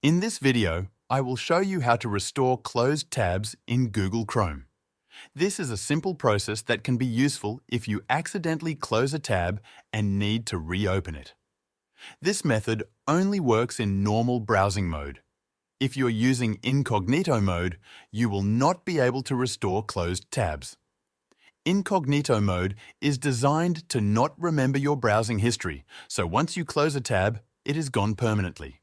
In this video, I will show you how to restore closed tabs in Google Chrome. This is a simple process that can be useful if you accidentally close a tab and need to reopen it. This method only works in normal browsing mode. If you're using Incognito Mode, you will not be able to restore closed tabs. Incognito Mode is designed to not remember your browsing history, so once you close a tab, it is gone permanently.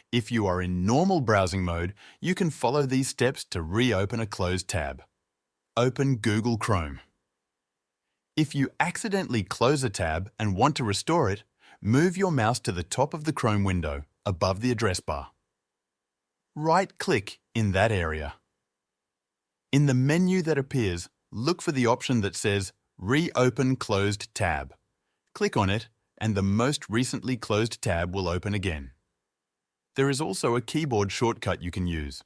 If you are in normal browsing mode, you can follow these steps to reopen a closed tab. Open Google Chrome. If you accidentally close a tab and want to restore it, move your mouse to the top of the Chrome window, above the address bar. Right-click in that area. In the menu that appears, look for the option that says Reopen Closed Tab. Click on it, and the most recently closed tab will open again. There is also a keyboard shortcut you can use.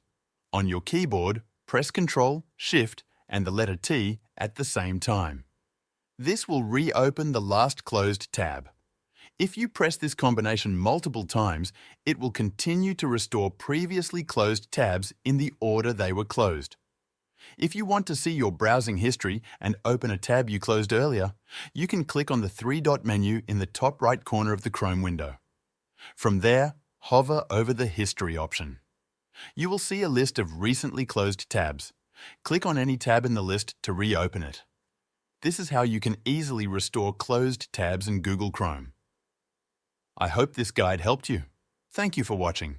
On your keyboard, press Ctrl Shift and the letter T at the same time. This will reopen the last closed tab. If you press this combination multiple times, it will continue to restore previously closed tabs in the order they were closed. If you want to see your browsing history and open a tab you closed earlier, you can click on the three-dot menu in the top right corner of the Chrome window. From there, hover over the History option. You will see a list of recently closed tabs. Click on any tab in the list to reopen it. This is how you can easily restore closed tabs in Google Chrome. I hope this guide helped you. Thank you for watching.